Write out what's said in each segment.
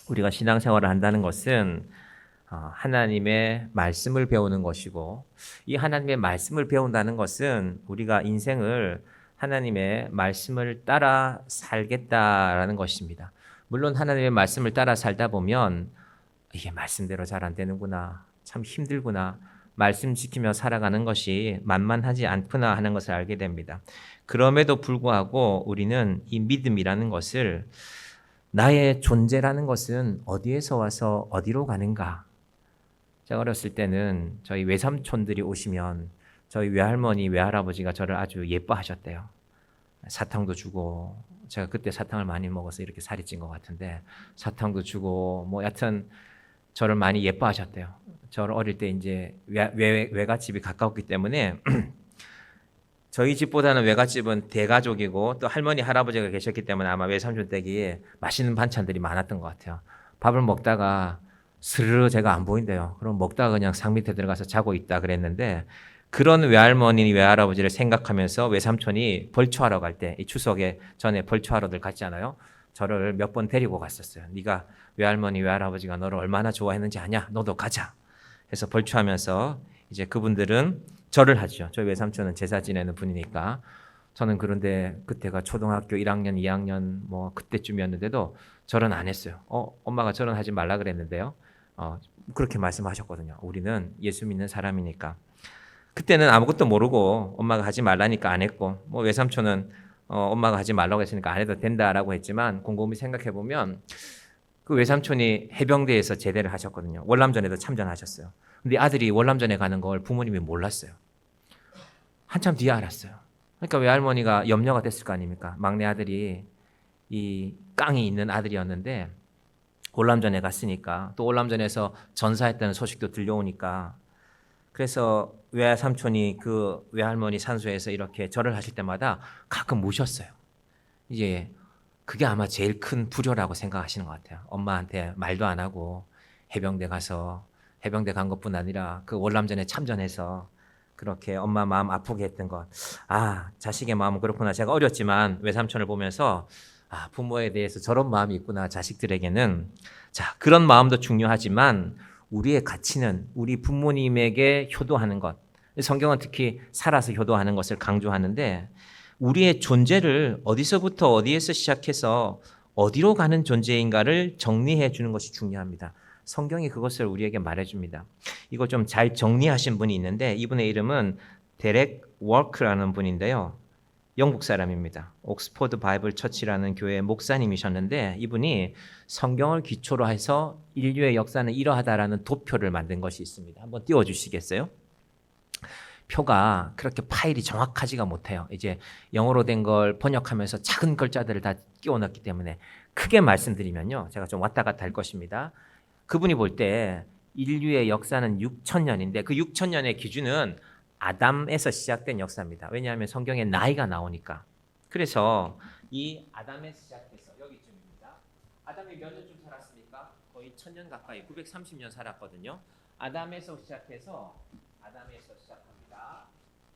우리가 신앙생활을 한다는 것은 하나님의 말씀을 배우는 것이고, 이 하나님의 말씀을 배운다는 것은 우리가 인생을 하나님의 말씀을 따라 살겠다라는 것입니다. 물론 하나님의 말씀을 따라 살다 보면 이게 말씀대로 잘 안 되는구나, 참 힘들구나, 말씀 지키며 살아가는 것이 만만하지 않구나 하는 것을 알게 됩니다. 그럼에도 불구하고 우리는 이 믿음이라는 것을, 나의 존재라는 것은 어디에서 와서 어디로 가는가. 제가 어렸을 때는 저희 외삼촌들이 오시면 저희 외할머니, 외할아버지가 저를 아주 예뻐하셨대요. 사탕도 주고, 제가 그때 사탕을 많이 먹어서 이렇게 살이 찐 것 같은데, 사탕도 주고, 뭐 여튼 저를 많이 예뻐하셨대요. 저를 어릴 때 이제 외갓집이 가까웠기 때문에 저희 집보다는 외갓집은 대가족이고 또 할머니, 할아버지가 계셨기 때문에 아마 외삼촌 댁에 맛있는 반찬들이 많았던 것 같아요. 밥을 먹다가 스르르 제가 안 보인대요. 그럼 먹다가 그냥 상 밑에 들어가서 자고 있다 그랬는데, 그런 외할머니, 외할아버지를 생각하면서 외삼촌이 벌초하러 갈 때, 이 추석에 전에 벌초하러들 갔잖아요. 저를 몇 번 데리고 갔었어요. 네가 외할머니, 외할아버지가 너를 얼마나 좋아했는지 아냐? 너도 가자. 해서 벌초하면서 이제 그분들은 절을 하죠. 저희 외삼촌은 제사 지내는 분이니까. 저는 그런데 그때가 초등학교 1학년, 2학년 뭐 그때쯤이었는데도 절은 안 했어요. 엄마가 절은 하지 말라 그랬는데요. 그렇게 말씀하셨거든요. 우리는 예수 믿는 사람이니까. 그때는 아무것도 모르고 엄마가 하지 말라니까 안 했고, 뭐 외삼촌은 엄마가 하지 말라고 했으니까 안 해도 된다라고 했지만, 곰곰이 생각해 보면 그 외삼촌이 해병대에서 제대를 하셨거든요. 월남전에도 참전하셨어요. 근데 아들이 월남전에 가는 걸 부모님이 몰랐어요. 한참 뒤에 알았어요. 그러니까 외할머니가 염려가 됐을 거 아닙니까? 막내 아들이 이 깡이 있는 아들이었는데 월남전에 갔으니까, 또 월남전에서 전사했다는 소식도 들려오니까, 그래서 외삼촌이 그 외할머니 산소에서 이렇게 절을 하실 때마다 가끔 모셨어요. 이제 그게 아마 제일 큰 불효라고 생각하시는 것 같아요. 엄마한테 말도 안 하고 해병대 가서, 해병대 간 것뿐 아니라 그 월남전에 참전해서 그렇게 엄마 마음 아프게 했던 것. 자식의 마음은 그렇구나. 제가 어렸지만 외삼촌을 보면서 부모에 대해서 저런 마음이 있구나, 자식들에게는. 자, 그런 마음도 중요하지만 우리의 가치는 우리 부모님에게 효도하는 것. 성경은 특히 살아서 효도하는 것을 강조하는데, 우리의 존재를 어디서부터 어디에서 시작해서 어디로 가는 존재인가를 정리해 주는 것이 중요합니다. 성경이 그것을 우리에게 말해줍니다. 이거 좀 잘 정리하신 분이 있는데, 이분의 이름은 데렉 워크라는 분인데요. 영국 사람입니다. 옥스포드 바이블 처치라는 교회의 목사님이셨는데, 이분이 성경을 기초로 해서 인류의 역사는 이러하다라는 도표를 만든 것이 있습니다. 한번 띄워주시겠어요? 표가 그렇게 파일이 정확하지가 못해요. 이제 영어로 된 걸 번역하면서 작은 글자들을 다 끼워 넣기 때문에, 크게 말씀드리면요, 제가 좀 왔다 갔다 할 것입니다. 그분이 볼 때 인류의 역사는 6,000년인데 그 6,000년의 기준은 아담에서 시작된 역사입니다. 왜냐하면 성경에 나이가 나오니까. 그래서 이 아담에서 시작해서 여기쯤입니다. 아담이 몇 년쯤 살았습니까? 거의 1,000년 가까이, 930년 살았거든요. 아담에서 시작합니다.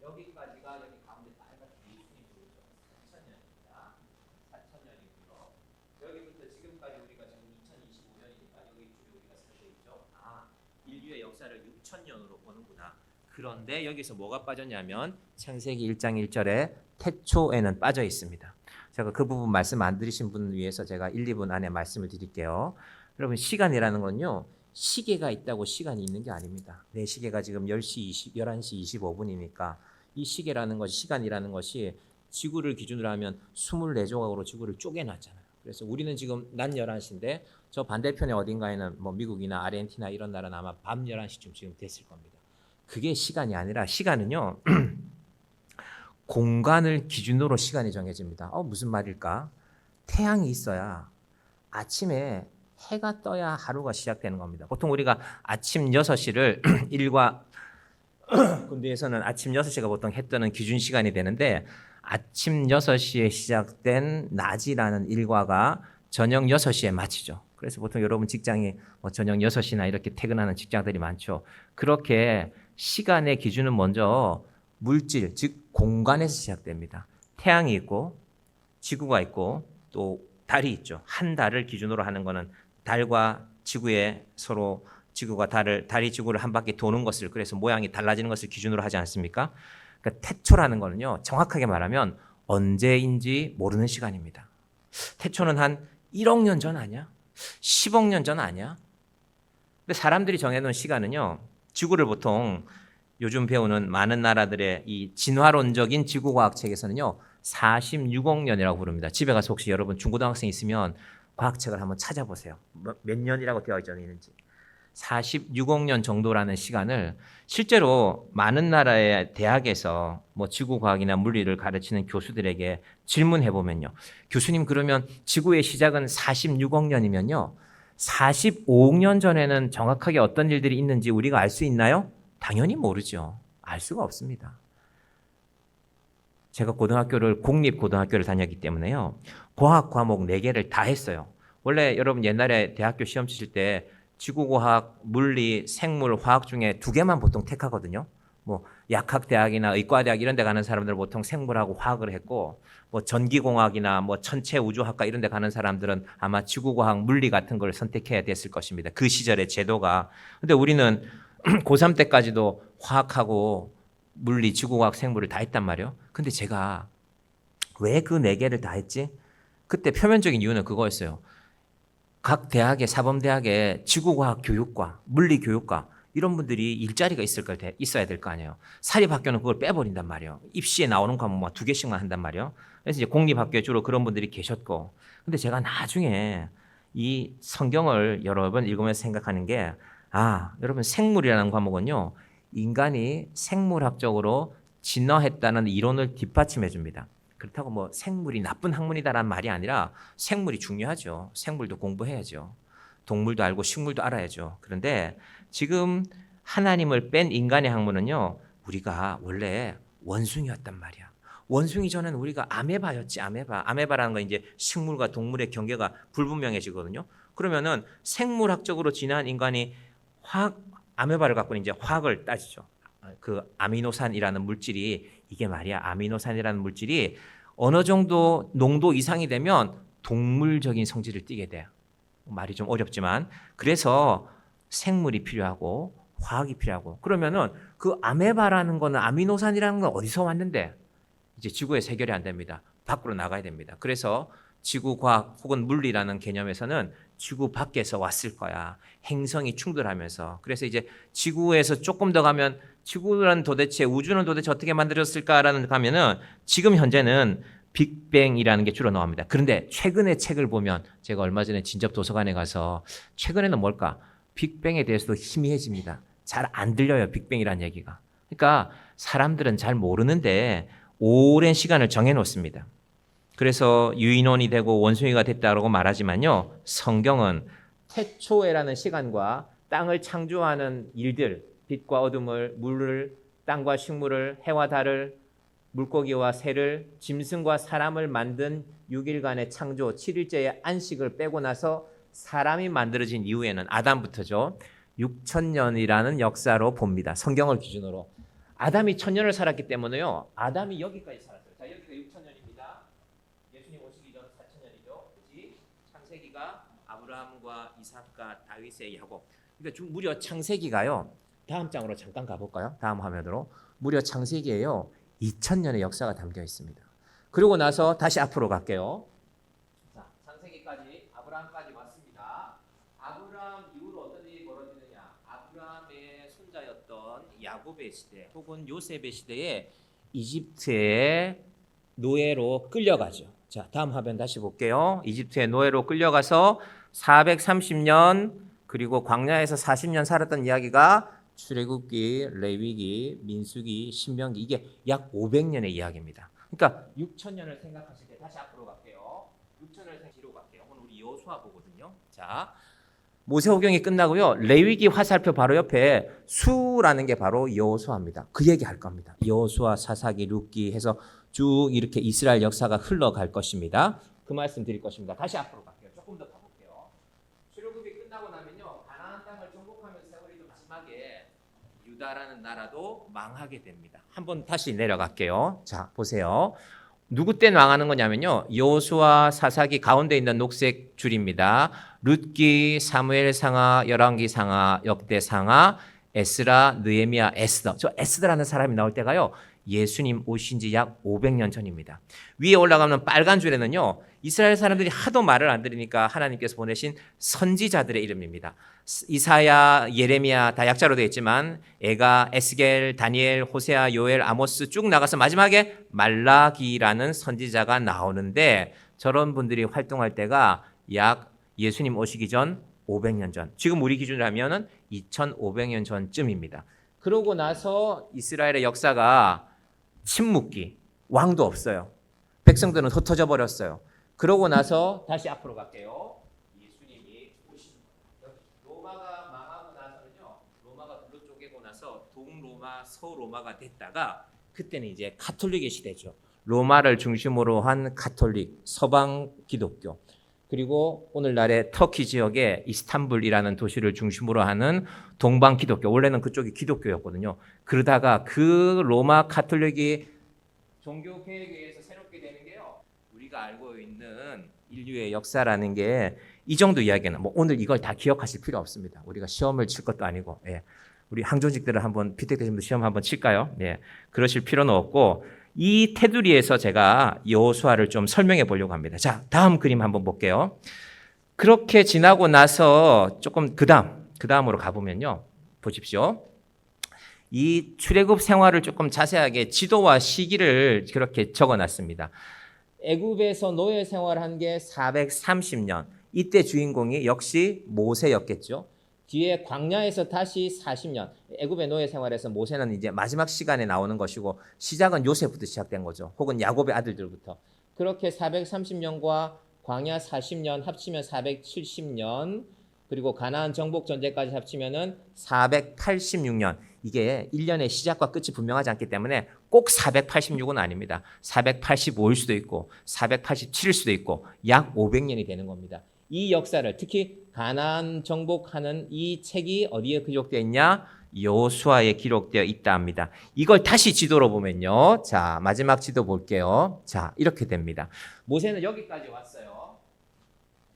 여기까지가, 여기 가운데 빨갛게 예수님 보이죠? 4,000년입니다. 4,000년이고요. 여기부터 지금까지 우리가 지금 2025년이니까 여기 줄이 우리가 살고 있죠. 인류의 역사를 6,000년으로 보는구나. 그런데 여기서 뭐가 빠졌냐면 창세기 1장 1절에 태초에는 빠져 있습니다. 제가 그 부분 말씀 안 드리신 분을 위해서 제가 1, 2분 안에 말씀을 드릴게요. 여러분, 시간이라는 건요, 시계가 있다고 시간이 있는 게 아닙니다. 내 시계가 지금 11시 25분이니까 이 시계라는 것이, 시간이라는 것이 지구를 기준으로 하면 24조각으로 지구를 쪼개놨잖아요. 그래서 우리는 지금 낮 11시인데 저 반대편에 어딘가에는 뭐 미국이나 아르헨티나 이런 나라는 아마 밤 11시쯤 지금 됐을 겁니다. 그게 시간이 아니라, 시간은요 공간을 기준으로 시간이 정해집니다. 무슨 말일까? 태양이 있어야, 아침에 해가 떠야 하루가 시작되는 겁니다. 보통 우리가 아침 6시를 일과 군대에서는 아침 6시가 보통 해 뜨는 기준 시간이 되는데, 아침 6시에 시작된 낮이라는 일과가 저녁 6시에 마치죠. 그래서 보통 여러분 직장이 뭐 저녁 6시나 이렇게 퇴근하는 직장들이 많죠. 그렇게 시간의 기준은 먼저 물질, 즉 공간에서 시작됩니다. 태양이 있고 지구가 있고 또 달이 있죠. 한 달을 기준으로 하는 거는 달과 지구에 서로 지구가 달이 지구를 한 바퀴 도는 것을 그래서 모양이 달라지는 것을 기준으로 하지 않습니까? 그러니까 태초라는 거는요. 정확하게 말하면 언제인지 모르는 시간입니다. 태초는 한 1억 년 전 아니야? 10억 년 전 아니야? 근데 사람들이 정해놓은 시간은요. 지구를 보통 요즘 배우는 많은 나라들의 이 진화론적인 지구과학 책에서는요. 46억 년이라고 부릅니다. 집에 가서 혹시 여러분 중고등학생 있으면 과학책을 한번 찾아보세요. 몇 년이라고 되어 있는지. 46억 년 정도라는 시간을 실제로 많은 나라의 대학에서 뭐 지구과학이나 물리를 가르치는 교수들에게 질문해 보면요. 교수님 그러면 지구의 시작은 46억 년이면요. 45억 년 전에는 정확하게 어떤 일들이 있는지 우리가 알 수 있나요? 당연히 모르죠. 알 수가 없습니다. 제가 공립고등학교를 다녔기 때문에요. 과학 과목 4개를 다 했어요. 원래 여러분 옛날에 대학교 시험 치실 때 지구과학, 물리, 생물, 화학 중에 2개만 보통 택하거든요. 뭐 약학대학이나 의과대학 이런 데 가는 사람들은 보통 생물하고 화학을 했고 뭐 전기공학이나 뭐 천체우주학과 이런 데 가는 사람들은 아마 지구과학, 물리 같은 걸 선택해야 됐을 것입니다. 그 시절의 제도가. 근데 우리는 고3 때까지도 화학하고 물리, 지구과학, 생물을 다 했단 말이에요. 근데 제가 왜 그 4개를 다 했지? 그때 표면적인 이유는 그거였어요. 각 대학의 사범대학에 지구과학 교육과 물리교육과 이런 분들이 일자리가 있어야 될 거 아니에요. 사립학교는 그걸 빼버린단 말이에요. 입시에 나오는 과목만 2개씩만 한단 말이에요. 그래서 이제 공립학교에 주로 그런 분들이 계셨고. 근데 제가 나중에 이 성경을 여러 번 읽으면서 생각하는 게 여러분 생물이라는 과목은요. 인간이 생물학적으로 진화했다는 이론을 뒷받침해 줍니다. 그렇다고 뭐 생물이 나쁜 학문이다라는 말이 아니라 생물이 중요하죠. 생물도 공부해야죠. 동물도 알고 식물도 알아야죠. 그런데 지금 하나님을 뺀 인간의 학문은요. 우리가 원래 원숭이였단 말이야. 원숭이 전에는 우리가 아메바였지. 아메바라는 건 이제 식물과 동물의 경계가 불분명해지거든요. 그러면은 생물학적으로 진화한 인간이 아메바를 갖고 이제 화학을 따지죠. 그 아미노산이라는 물질이 이게 말이야. 아미노산이라는 물질이 어느 정도 농도 이상이 되면 동물적인 성질을 띠게 돼요. 말이 좀 어렵지만 그래서 생물이 필요하고 화학이 필요하고 그러면은 그 아메바라는 거는 아미노산이라는 건 어디서 왔는데 이제 지구에서 해결이 안 됩니다. 밖으로 나가야 됩니다. 그래서 지구과학 혹은 물리라는 개념에서는 지구 밖에서 왔을 거야. 행성이 충돌하면서. 그래서 이제 지구에서 조금 더 가면 우주는 도대체 어떻게 만들어졌을까라는 가면은 지금 현재는 빅뱅이라는 게 주로 나옵니다. 그런데 최근의 책을 보면 제가 얼마 전에 진접 도서관에 가서 최근에는 뭘까? 빅뱅에 대해서도 희미해집니다. 잘 안 들려요. 빅뱅이라는 얘기가. 그러니까 사람들은 잘 모르는데 오랜 시간을 정해놓습니다. 그래서 유인원이 되고 원숭이가 됐다고 말하지만요. 성경은 태초에라는 시간과 땅을 창조하는 일들, 빛과 어둠을, 물을, 땅과 식물을, 해와 달을, 물고기와 새를, 짐승과 사람을 만든 6일간의 창조, 7일째의 안식을 빼고 나서 사람이 만들어진 이후에는 아담부터죠. 6,000년이라는 역사로 봅니다. 성경을 기준으로. 아담이 1,000년을 살았기 때문에요. 아담이 여기까지 살았어요. 자, 여기가 6,000년입니다. 예수님 오시기 전 4,000년이죠. 그렇지? 창세기가 아브라함과 이삭과 다윗의 야곱. 그러니까 무려 창세기가요. 다음 장으로 잠깐 가볼까요? 다음 화면으로. 무려 창세기에요. 2,000년의 역사가 담겨 있습니다. 그리고 나서 다시 앞으로 갈게요. 자, 창세기까지 아브라함까지 왔습니다. 아브라함 이후로 어떤 일이 벌어지느냐? 아브라함의 손자였던 야곱의 시대 혹은 요셉의 시대에 이집트의 노예로 끌려가죠. 자, 다음 화면 다시 볼게요. 이집트의 노예로 끌려가서 430년 그리고 광야에서 40년 살았던 이야기가 출애굽기, 레위기, 민수기, 신명기 이게 약 500년의 이야기입니다. 그러니까 6,000년을 생각하실 때 다시 앞으로 갈게요. 6,000년을 뒤로 갈게요. 오늘 우리 여호수아 보거든요. 자, 모세오경이 끝나고요. 레위기 화살표 바로 옆에 수라는 게 바로 여호수아입니다. 그 얘기 할 겁니다. 여호수아, 사사기, 룻기 해서 쭉 이렇게 이스라엘 역사가 흘러갈 것입니다. 그 말씀 드릴 것입니다. 다시 앞으로 갈게요. 조금 더 가볼게요. 출애굽이 끝나고 나면요. 가나안 땅을 정복하면서 세월이 마지막에 유다라는 나라도 망하게 됩니다. 한번 다시 내려갈게요. 자, 보세요. 누구 때 망하는 거냐면요. 여호수아 사사기 가운데 있는 녹색 줄입니다. 룻기, 사무엘상하, 열왕기상하, 역대상하, 에스라, 느헤미야, 에스더. 저 에스더라는 사람이 나올 때가요. 예수님 오신 지 약 500년 전입니다. 위에 올라가면 빨간 줄에는요. 이스라엘 사람들이 하도 말을 안 들으니까 하나님께서 보내신 선지자들의 이름입니다. 이사야, 예레미야 다 약자로 되어 있지만 에가, 에스겔, 다니엘, 호세아, 요엘, 아모스 쭉 나가서 마지막에 말라기라는 선지자가 나오는데 저런 분들이 활동할 때가 약 예수님 오시기 전 500년 전. 지금 우리 기준으로 하면은 2500년 전쯤입니다. 그러고 나서 이스라엘의 역사가 침묵기, 왕도 없어요. 백성들은 흩어져 버렸어요. 그러고 나서 다시 앞으로 갈게요. 예수님이 오시는 거예요. 로마가 망하고 나서는요. 로마가 둘로 쪼개고 나서 동로마, 서로마가 됐다가 그때는 이제 가톨릭의 시대죠. 로마를 중심으로 한 가톨릭, 서방 기독교. 그리고 오늘날의 터키 지역의 이스탄불이라는 도시를 중심으로 하는 동방 기독교. 원래는 그쪽이 기독교였거든요. 그러다가 그 로마 가톨릭이 종교 개혁에 의해서 새롭게 되는 게요. 우리가 알고 있는 인류의 역사라는 게 이 정도 이야기는 뭐 오늘 이걸 다 기억하실 필요 없습니다. 우리가 시험을 칠 것도 아니고. 예. 우리 항조직들을 한번 피택 되신 분들 시험 한번 칠까요? 예. 그러실 필요는 없고 이 테두리에서 제가 여호수아를 좀 설명해 보려고 합니다. 자, 다음 그림 한번 볼게요. 그렇게 지나고 나서 조금 그 다음으로 가보면요. 보십시오. 이 출애굽 생활을 조금 자세하게 지도와 시기를 그렇게 적어놨습니다. 애굽에서 노예 생활한 게 430년. 이때 주인공이 역시 모세였겠죠. 뒤에 광야에서 다시 40년. 애굽의 노예 생활에서 모세는 이제 마지막 시간에 나오는 것이고 시작은 요셉부터 시작된 거죠. 혹은 야곱의 아들들부터. 그렇게 430년과 광야 40년 합치면 470년 그리고 가나안 정복 전쟁까지 합치면은 486년. 이게 1년의 시작과 끝이 분명하지 않기 때문에 꼭 486은 아닙니다. 485일 수도 있고 487일 수도 있고 약 500년이 되는 겁니다. 이 역사를 특히 가나안 정복하는 이 책이 어디에 기록되어 있냐? 여호수아에 기록되어 있다 합니다. 이걸 다시 지도로 보면요. 자, 마지막 지도 볼게요. 자, 이렇게 됩니다. 모세는 여기까지 왔어요.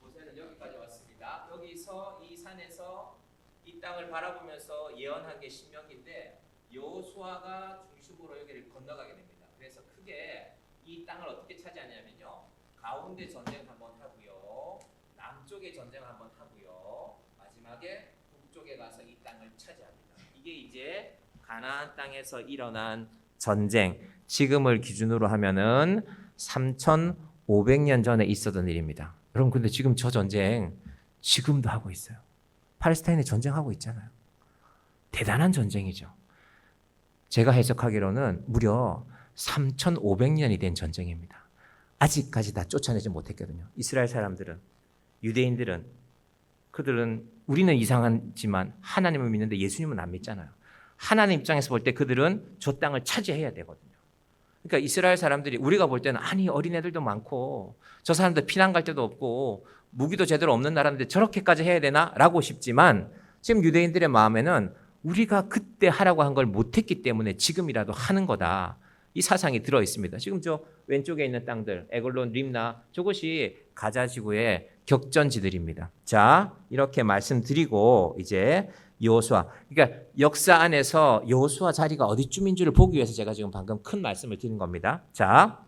모세는 여기까지 왔습니다. 여기서 이 산에서 이 땅을 바라보면서 예언한 게 신명기인데 여호수아가 중심으로 여기를 건너가게 됩니다. 그래서 크게 이 땅을 어떻게 차지하냐면요. 가운데 전쟁 한번 하고요. 남쪽에 전쟁 한번 하고요. 마지막에 북쪽에 가서 이 땅을 차지합니다. 이게 이제 가나안 땅에서 일어난 전쟁. 지금을 기준으로 하면은 3,500년 전에 있었던 일입니다. 여러분 근데 지금 저 전쟁 지금도 하고 있어요. 팔레스타인에 전쟁하고 있잖아요. 대단한 전쟁이죠. 제가 해석하기로는 무려 3,500년이 된 전쟁입니다. 아직까지 다 쫓아내지 못했거든요. 이스라엘 사람들은, 유대인들은, 그들은 우리는 이상하지만 하나님을 믿는데 예수님은 안 믿잖아요. 하나님 입장에서 볼 때 그들은 저 땅을 차지해야 되거든요. 그러니까 이스라엘 사람들이 우리가 볼 때는 아니 어린애들도 많고 저 사람들 피난 갈 데도 없고 무기도 제대로 없는 나라인데 저렇게까지 해야 되나? 라고 싶지만 지금 유대인들의 마음에는 우리가 그때 하라고 한 걸 못했기 때문에 지금이라도 하는 거다. 이 사상이 들어 있습니다. 지금 저 왼쪽에 있는 땅들, 에글론, 림나 저것이 가자 지구의 격전지들입니다. 자, 이렇게 말씀드리고 이제 여호수아, 그러니까 역사 안에서 여호수아 자리가 어디쯤인 줄을 보기 위해서 제가 지금 방금 큰 말씀을 드린 겁니다. 자,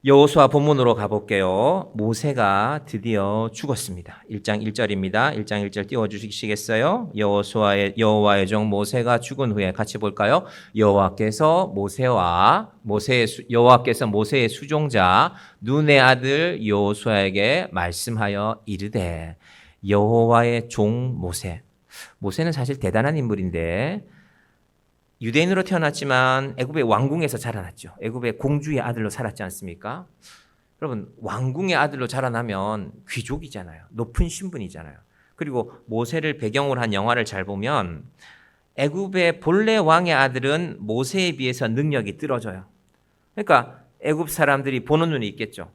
여호수아 본문으로 가볼게요. 모세가 드디어 죽었습니다. 1장 1절입니다. 1장 1절 띄워주시겠어요? 여호와의 종 모세가 죽은 후에 같이 볼까요? 여호와께서 모세의 수종자 눈의 아들 여호수아에게 말씀하여 이르되 여호와의 종 모세는 사실 대단한 인물인데 유대인으로 태어났지만 애굽의 왕궁에서 자라났죠. 애굽의 공주의 아들로 살았지 않습니까? 여러분 왕궁의 아들로 자라나면 귀족이잖아요. 높은 신분이잖아요. 그리고 모세를 배경으로 한 영화를 잘 보면 애굽의 본래 왕의 아들은 모세에 비해서 능력이 떨어져요. 그러니까 애굽 사람들이 보는 눈이 있겠죠.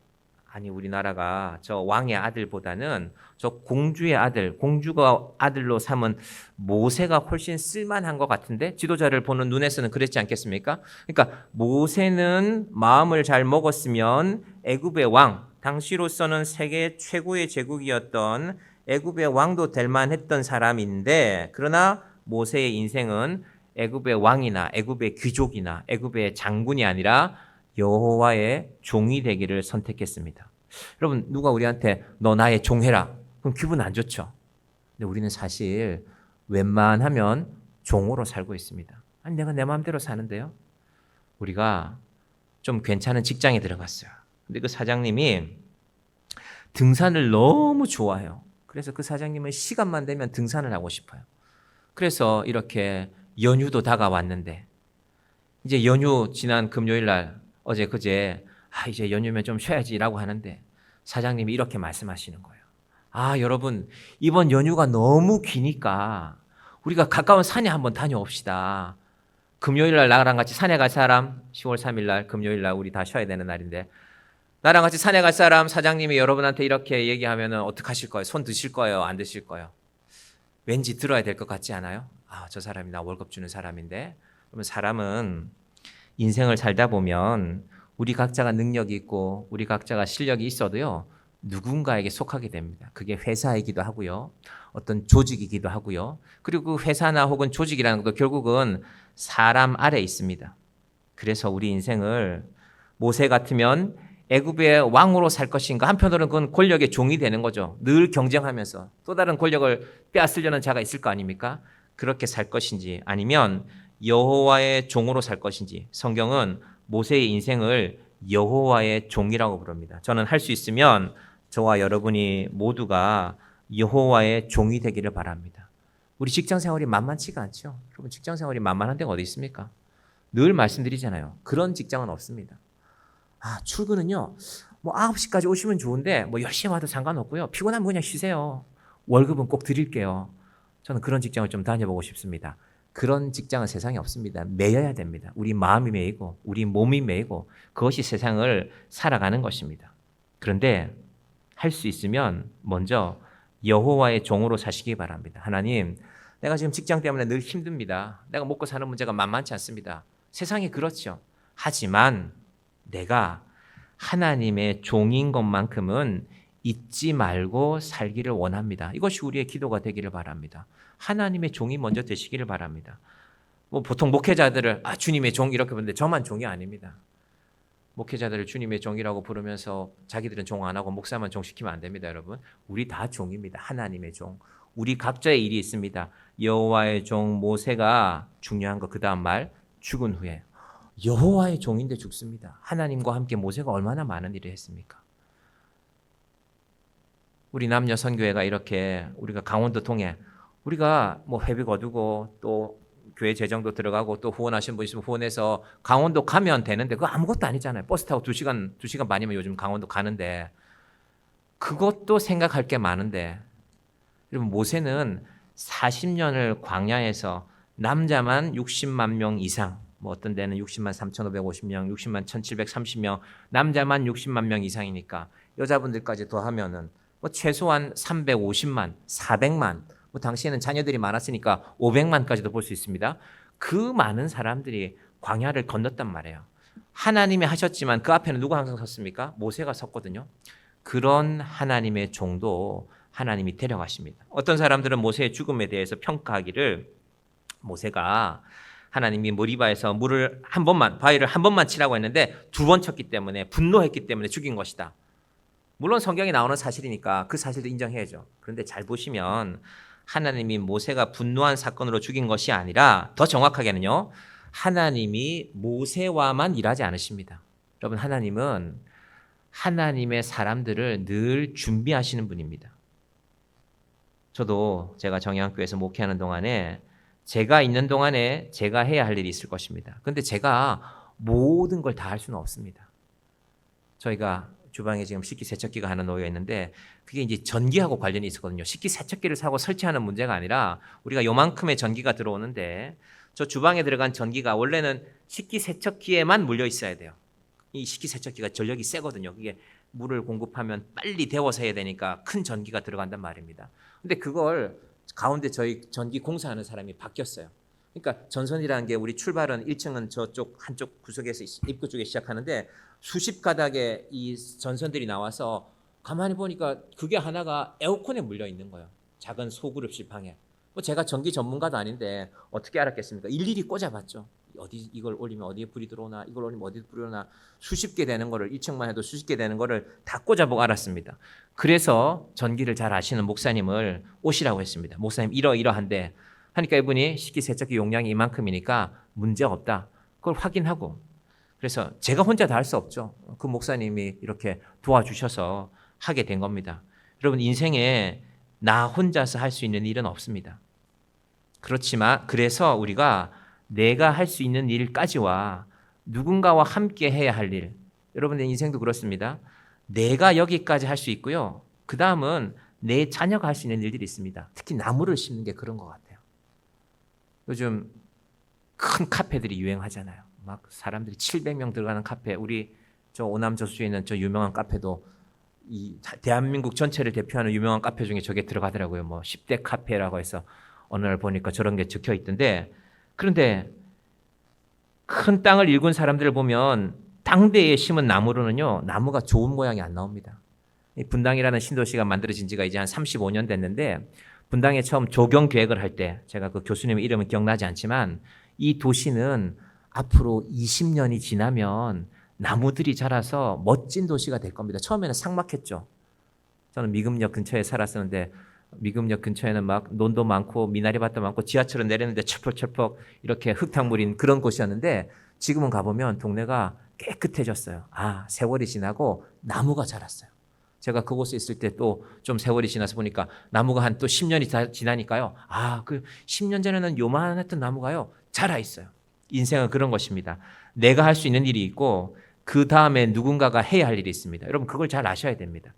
아니 우리나라가 저 왕의 아들보다는 저 공주의 아들, 공주가 아들로 삼은 모세가 훨씬 쓸만한 것 같은데 지도자를 보는 눈에서는 그랬지 않겠습니까? 그러니까 모세는 마음을 잘 먹었으면 애굽의 왕, 당시로서는 세계 최고의 제국이었던 애굽의 왕도 될 만했던 사람인데 그러나 모세의 인생은 애굽의 왕이나 애굽의 귀족이나 애굽의 장군이 아니라 여호와의 종이 되기를 선택했습니다. 여러분 누가 우리한테 너 나의 종해라 그럼 기분 안 좋죠. 근데 우리는 사실 웬만하면 종으로 살고 있습니다. 아니 내가 내 마음대로 사는데요. 우리가 좀 괜찮은 직장에 들어갔어요. 근데 그 사장님이 등산을 너무 좋아해요. 그래서 그 사장님은 시간만 되면 등산을 하고 싶어요. 그래서 이렇게 연휴도 다가왔는데 이제 연휴 지난 금요일 날 어제 그제 이제 연휴면 좀 쉬어야지라고 하는데 사장님이 이렇게 말씀하시는 거예요. 여러분 이번 연휴가 너무 기니까 우리가 가까운 산에 한번 다녀옵시다. 금요일 날 나랑 같이 산에 갈 사람 10월 3일 날 금요일 날 우리 다 쉬어야 되는 날인데 나랑 같이 산에 갈 사람 사장님이 여러분한테 이렇게 얘기하면 어떻게 하실 거예요? 손 드실 거예요? 안 드실 거예요? 왠지 들어야 될 것 같지 않아요? 저 사람이 나 월급 주는 사람인데. 그러면 사람은 인생을 살다 보면 우리 각자가 능력이 있고 우리 각자가 실력이 있어도요. 누군가에게 속하게 됩니다. 그게 회사이기도 하고요. 어떤 조직이기도 하고요. 그리고 그 회사나 혹은 조직이라는 것도 결국은 사람 아래에 있습니다. 그래서 우리 인생을 모세 같으면 애굽의 왕으로 살 것인가 한편으로는 그건 권력의 종이 되는 거죠. 늘 경쟁하면서 또 다른 권력을 빼앗으려는 자가 있을 거 아닙니까? 그렇게 살 것인지 아니면 여호와의 종으로 살 것인지 성경은 모세의 인생을 여호와의 종이라고 부릅니다. 저는 할 수 있으면 저와 여러분이 모두가 여호와의 종이 되기를 바랍니다. 우리 직장 생활이 만만치가 않죠. 여러분 직장 생활이 만만한 데가 어디 있습니까? 늘 말씀드리잖아요. 그런 직장은 없습니다. 출근은요. 9시까지 오시면 좋은데 10시에 와도 상관없고요. 피곤하면 그냥 쉬세요. 월급은 꼭 드릴게요. 저는 그런 직장을 좀 다녀보고 싶습니다. 그런 직장은 세상에 없습니다. 매여야 됩니다. 우리 마음이 매이고 우리 몸이 매이고 그것이 세상을 살아가는 것입니다. 그런데 할 수 있으면 먼저 여호와의 종으로 사시기 바랍니다. 하나님, 내가 지금 직장 때문에 늘 힘듭니다. 내가 먹고 사는 문제가 만만치 않습니다. 세상이 그렇죠. 하지만 내가 하나님의 종인 것만큼은 잊지 말고 살기를 원합니다. 이것이 우리의 기도가 되기를 바랍니다. 하나님의 종이 먼저 되시기를 바랍니다. 보통 목회자들을 주님의 종 이렇게 부르는데 저만 종이 아닙니다. 목회자들을 주님의 종이라고 부르면서 자기들은 종 안 하고 목사만 종시키면 안 됩니다, 여러분. 우리 다 종입니다. 하나님의 종. 우리 각자의 일이 있습니다. 여호와의 종 모세가 중요한 거 그다음 말 죽은 후에 여호와의 종인데 죽습니다. 하나님과 함께 모세가 얼마나 많은 일을 했습니까? 우리 남녀 선교회가 이렇게 우리가 강원도 통해 우리가 회비 거두고 또 교회 재정도 들어가고 또 후원하신 분 있으면 후원해서 강원도 가면 되는데 그거 아무것도 아니잖아요. 버스 타고 2시간 반이면 요즘 강원도 가는데 그것도 생각할 게 많은데 여러분 모세는 40년을 광야에서 남자만 60만 명 이상 어떤 데는 60만 3,550명, 60만 1,730명, 남자만 60만 명 이상이니까 여자분들까지 더하면은 최소한 350만, 400만, 당시에는 자녀들이 많았으니까 500만까지도 볼 수 있습니다. 그 많은 사람들이 광야를 건넜단 말이에요. 하나님이 하셨지만 그 앞에는 누가 항상 섰습니까? 모세가 섰거든요. 그런 하나님의 종도 하나님이 데려가십니다. 어떤 사람들은 모세의 죽음에 대해서 평가하기를 모세가 하나님이 머리바에서 바위를 한 번만 치라고 했는데 2번 쳤기 때문에 분노했기 때문에 죽인 것이다. 물론 성경에 나오는 사실이니까 그 사실도 인정해야죠. 그런데 잘 보시면 하나님이 모세가 분노한 사건으로 죽인 것이 아니라 더 정확하게는요. 하나님이 모세와만 일하지 않으십니다. 여러분 하나님은 하나님의 사람들을 늘 준비하시는 분입니다. 저도 제가 정의학교에서 목회하는 동안에 제가 있는 동안에 제가 해야 할 일이 있을 것입니다. 그런데 제가 모든 걸 다 할 수는 없습니다. 저희가 주방에 지금 식기세척기가 하나 놓여 있는데 그게 이제 전기하고 관련이 있었거든요. 식기세척기를 사고 설치하는 문제가 아니라 우리가 요만큼의 전기가 들어오는데 저 주방에 들어간 전기가 원래는 식기세척기에만 물려 있어야 돼요. 이 식기세척기가 전력이 세거든요. 그게 물을 공급하면 빨리 데워서 해야 되니까 큰 전기가 들어간단 말입니다. 근데 그걸 가운데 저희 전기 공사하는 사람이 바뀌었어요. 그러니까 전선이라는 게 우리 출발은 1층은 저쪽 한쪽 구석에서 입구 쪽에 시작하는데 수십 가닥의 이 전선들이 나와서 가만히 보니까 그게 하나가 에어컨에 물려 있는 거예요. 작은 소그룹실 방에. 뭐 제가 전기 전문가도 아닌데 어떻게 알았겠습니까? 일일이 꽂아봤죠. 어디 이걸 올리면 어디에 불이 들어오나, 이걸 올리면 어디에 불이 들어오나, 수십 개 되는 거를 1층만 해도 수십 개 되는 거를 다 꽂아보고 알았습니다. 그래서 전기를 잘 아시는 목사님을 오시라고 했습니다. 목사님 이러한데 하니까 이분이 식기세척기 용량이 이만큼이니까 문제 없다. 그걸 확인하고, 그래서 제가 혼자 다 할 수 없죠. 그 목사님이 이렇게 도와주셔서 하게 된 겁니다. 여러분, 인생에 나 혼자서 할 수 있는 일은 없습니다. 그렇지만 그래서 우리가 내가 할 수 있는 일까지와 누군가와 함께 해야 할 일, 여러분의 인생도 그렇습니다. 내가 여기까지 할 수 있고요. 그 다음은 내 자녀가 할 수 있는 일들이 있습니다. 특히 나무를 심는 게 그런 것 같아요. 요즘 큰 카페들이 유행하잖아요. 막 사람들이 700명 들어가는 카페, 우리 저 오남 저수에 있는 저 유명한 카페도 이 대한민국 전체를 대표하는 유명한 카페 중에 저게 들어가더라고요. 뭐 10대 카페라고 해서 어느 날 보니까 저런 게 적혀 있던데, 그런데 큰 땅을 일군 사람들을 보면 당대에 심은 나무로는요, 나무가 좋은 모양이 안 나옵니다. 이 분당이라는 신도시가 만들어진 지가 이제 한 35년 됐는데, 분당에 처음 조경 계획을 할 때, 제가 그 교수님의 이름은 기억나지 않지만, 이 도시는 앞으로 20년이 지나면 나무들이 자라서 멋진 도시가 될 겁니다. 처음에는 삭막했죠. 저는 미금역 근처에 살았었는데, 미금역 근처에는 막 논도 많고 미나리밭도 많고 지하철은 내렸는데 철퍽철퍽 이렇게 흙탕물인 그런 곳이었는데, 지금은 가보면 동네가 깨끗해졌어요. 아, 세월이 지나고 나무가 자랐어요. 제가 그곳에 있을 때 또 좀 세월이 지나서 보니까 나무가 한 또 10년이 지나니까요. 아, 그 10년 전에는 요만했던 나무가요, 자라 있어요. 인생은 그런 것입니다. 내가 할 수 있는 일이 있고 그 다음에 누군가가 해야 할 일이 있습니다. 여러분, 그걸 잘 아셔야 됩니다.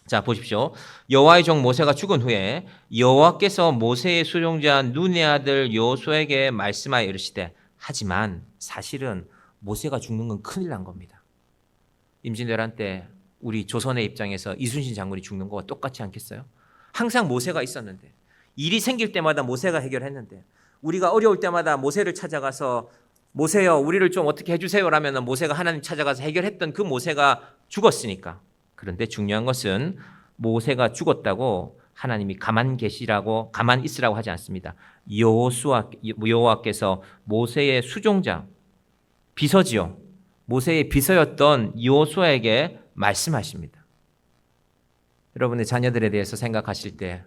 자, 보십시오. 여호와의 종 모세가 죽은 후에 여호와께서 모세의 수종자 눈의 아들 여호수아에게 말씀하여 이르시되, 하지만 사실은 모세가 죽는 건 큰일 난 겁니다. 임진왜란 때 우리 조선의 입장에서 이순신 장군이 죽는 거와 똑같지 않겠어요? 항상 모세가 있었는데, 일이 생길 때마다 모세가 해결했는데, 우리가 어려울 때마다 모세를 찾아가서 모세여 우리를 좀 어떻게 해주세요 라면 모세가 하나님 찾아가서 해결했던 그 모세가 죽었으니까. 그런데 중요한 것은 모세가 죽었다고 하나님이 가만 계시라고, 가만 있으라고 하지 않습니다. 여호와께서 모세의 수종자, 비서지요, 모세의 비서였던 여호수아에게 말씀하십니다. 여러분의 자녀들에 대해서 생각하실 때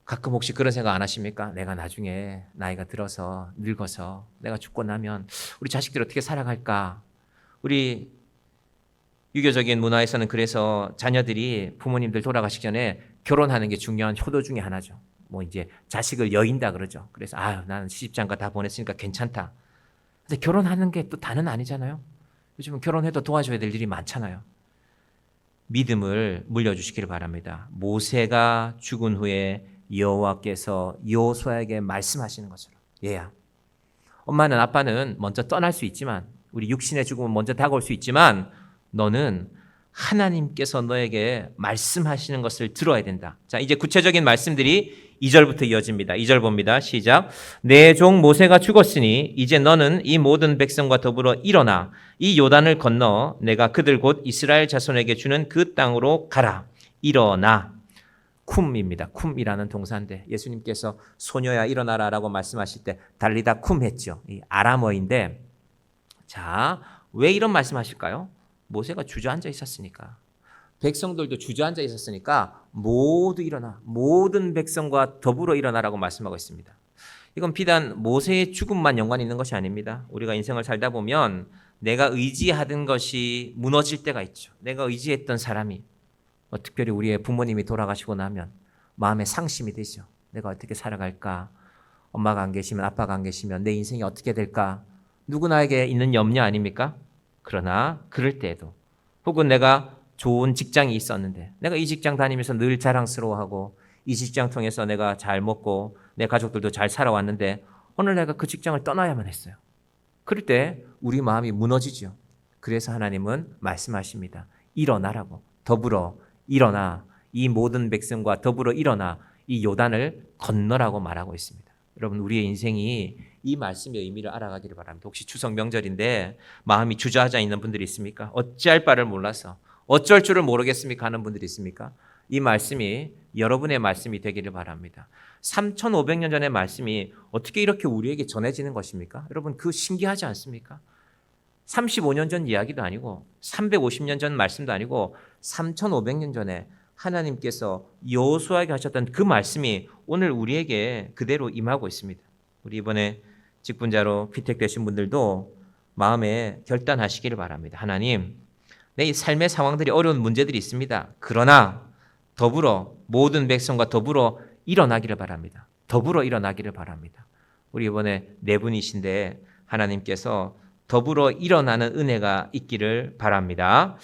가끔 혹시 그런 생각 안 하십니까? 내가 나중에 나이가 들어서 늙어서 내가 죽고 나면 우리 자식들이 어떻게 살아갈까? 우리 유교적인 문화에서는 그래서 자녀들이 부모님들 돌아가시기 전에 결혼하는 게 중요한 효도 중에 하나죠. 뭐 이제 자식을 여인다 그러죠. 그래서 아유, 나는 시집장가 다 보냈으니까 괜찮다. 근데 결혼하는 게 또 다는 아니잖아요. 요즘은 결혼해도 도와줘야 될 일이 많잖아요. 믿음을 물려주시기를 바랍니다. 모세가 죽은 후에 여호와께서 여호수아에게 말씀하시는 것처럼, 얘야, 엄마는 아빠는 먼저 떠날 수 있지만, 우리 육신의 죽음은 먼저 다가올 수 있지만, 너는 하나님께서 너에게 말씀하시는 것을 들어야 된다. 자, 이제 구체적인 말씀들이 2절부터 이어집니다. 2절 봅니다. 시작. 내 종 모세가 죽었으니 이제 너는 이 모든 백성과 더불어 일어나 이 요단을 건너 내가 그들 곧 이스라엘 자손에게 주는 그 땅으로 가라. 일어나. 쿰입니다. 쿰이라는 동사인데, 예수님께서 소녀야 일어나라라고 말씀하실 때 달리다 쿰 했죠. 이 아람어인데, 자, 왜 이런 말씀하실까요? 모세가 주저앉아 있었으니까, 백성들도 주저앉아 있었으니까 모두 일어나, 모든 백성과 더불어 일어나라고 말씀하고 있습니다. 이건 비단 모세의 죽음만 연관이 있는 것이 아닙니다. 우리가 인생을 살다 보면 내가 의지하던 것이 무너질 때가 있죠. 내가 의지했던 사람이, 특별히 우리의 부모님이 돌아가시고 나면 마음에 상심이 되죠. 내가 어떻게 살아갈까? 엄마가 안 계시면, 아빠가 안 계시면 내 인생이 어떻게 될까? 누구나에게 있는 염려 아닙니까? 그러나 그럴 때에도, 혹은 내가 좋은 직장이 있었는데 내가 이 직장 다니면서 늘 자랑스러워하고 이 직장 통해서 내가 잘 먹고 내 가족들도 잘 살아왔는데 오늘 내가 그 직장을 떠나야만 했어요. 그럴 때 우리 마음이 무너지죠. 그래서 하나님은 말씀하십니다. 일어나라고. 더불어 일어나. 이 모든 백성과 더불어 일어나 이 요단을 건너라고 말하고 있습니다. 여러분 우리의 인생이 이 말씀의 의미를 알아가기를 바랍니다. 혹시 추석 명절인데 마음이 주저하자 있는 분들이 있습니까? 어찌할 바를 몰라서 어쩔 줄을 모르겠습니까 하는 분들이 있습니까? 이 말씀이 여러분의 말씀이 되기를 바랍니다. 3,500년 전의 말씀이 어떻게 이렇게 우리에게 전해지는 것입니까? 여러분 그 신기하지 않습니까? 35년 전 이야기도 아니고 350년 전 말씀도 아니고 3,500년 전에 하나님께서 여호수아에게 하셨던 그 말씀이 오늘 우리에게 그대로 임하고 있습니다. 우리 이번에 직분자로 피택되신 분들도 마음에 결단하시기를 바랍니다. 하나님, 내 이 삶의 상황들이 어려운 문제들이 있습니다. 그러나 더불어 모든 백성과 더불어 일어나기를 바랍니다. 더불어 일어나기를 바랍니다. 우리 이번에 네 분이신데 하나님께서 더불어 일어나는 은혜가 있기를 바랍니다.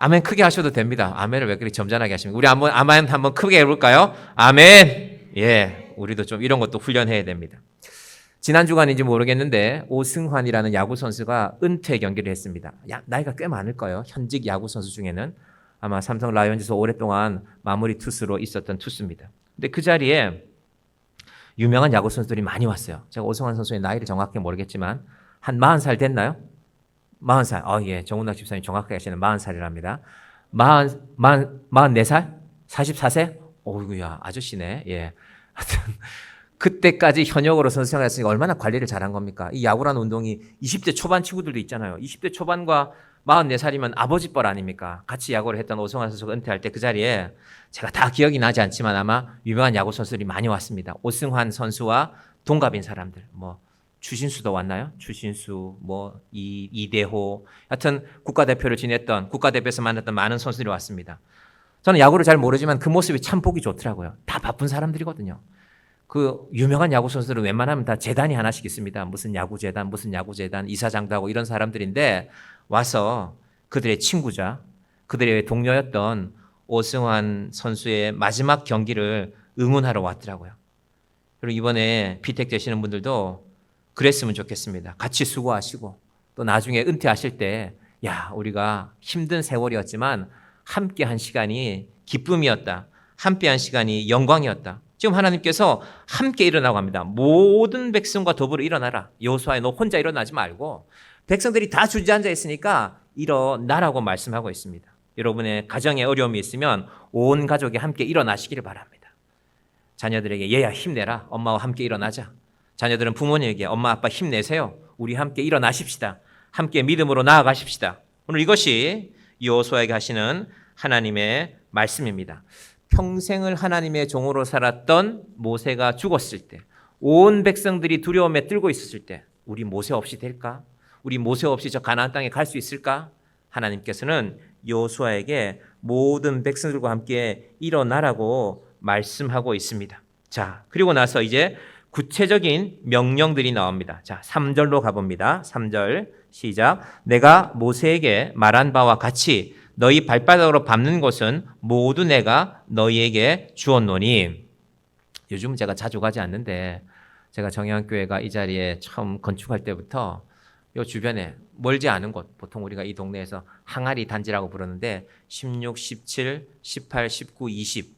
아멘 크게 하셔도 됩니다. 아멘을 왜 그렇게 점잖하게 하십니까? 우리 아멘 한번 크게 해볼까요? 아멘. 예, 우리도 좀 이런 것도 훈련해야 됩니다. 지난 주간인지 모르겠는데 오승환이라는 야구 선수가 은퇴 경기를 했습니다. 나이가 꽤 많을 거예요. 현직 야구 선수 중에는 아마 삼성 라이온즈에서 오랫동안 마무리 투수로 있었던 투수입니다. 근데 그 자리에 유명한 야구 선수들이 많이 왔어요. 제가 오승환 선수의 나이를 정확히 모르겠지만 한 40살 됐나요? 40살. 예, 정운학 집사님 정확하게 하시는 40살이랍니다. 44살? 44세? 어이구야, 아저씨네. 예. 하여튼, 그때까지 현역으로 선수 생활했으니까 얼마나 관리를 잘한 겁니까? 이 야구라는 운동이 20대 초반 친구들도 있잖아요. 20대 초반과 44살이면 아버지 뻘 아닙니까? 같이 야구를 했던 오승환 선수가 은퇴할 때 그 자리에 제가 다 기억이 나지 않지만 아마 유명한 야구 선수들이 많이 왔습니다. 오승환 선수와 동갑인 사람들, 추신수도 왔나요? 추신수, 이대호, 하여튼 국가대표를 지냈던, 국가대표에서 만났던 많은 선수들이 왔습니다. 저는 야구를 잘 모르지만 그 모습이 참 보기 좋더라고요. 다 바쁜 사람들이거든요. 그 유명한 야구 선수들은 웬만하면 다 재단이 하나씩 있습니다. 무슨 야구재단, 이사장도 하고 이런 사람들인데 와서 그들의 친구자, 그들의 동료였던 오승환 선수의 마지막 경기를 응원하러 왔더라고요. 그리고 이번에 피택 되시는 분들도 그랬으면 좋겠습니다. 같이 수고하시고 또 나중에 은퇴하실 때 우리가 힘든 세월이었지만 함께한 시간이 기쁨이었다. 함께한 시간이 영광이었다. 지금 하나님께서 함께 일어나고 합니다. 모든 백성과 더불어 일어나라. 여호수아야 너 혼자 일어나지 말고 백성들이 다 주저앉아 있으니까 일어나라고 말씀하고 있습니다. 여러분의 가정에 어려움이 있으면 온 가족이 함께 일어나시기를 바랍니다. 자녀들에게 얘야 힘내라. 엄마와 함께 일어나자. 자녀들은 부모님에게 엄마 아빠 힘내세요. 우리 함께 일어나십시다. 함께 믿음으로 나아가십시다. 오늘 이것이 여호수아에게 하시는 하나님의 말씀입니다. 평생을 하나님의 종으로 살았던 모세가 죽었을 때, 온 백성들이 두려움에 떨고 있었을 때 우리 모세 없이 될까? 우리 모세 없이 저 가나안 땅에 갈 수 있을까? 하나님께서는 여호수아에게 모든 백성들과 함께 일어나라고 말씀하고 있습니다. 자, 그리고 나서 이제 구체적인 명령들이 나옵니다. 자, 3절로 가봅니다. 3절 시작. 내가 모세에게 말한 바와 같이 너희 발바닥으로 밟는 곳은 모두 내가 너희에게 주었노니. 요즘은 제가 자주 가지 않는데 제가 정의한교회가 이 자리에 처음 건축할 때부터 이 주변에 멀지 않은 곳, 보통 우리가 이 동네에서 항아리 단지라고 부르는데 16, 17, 18, 19, 20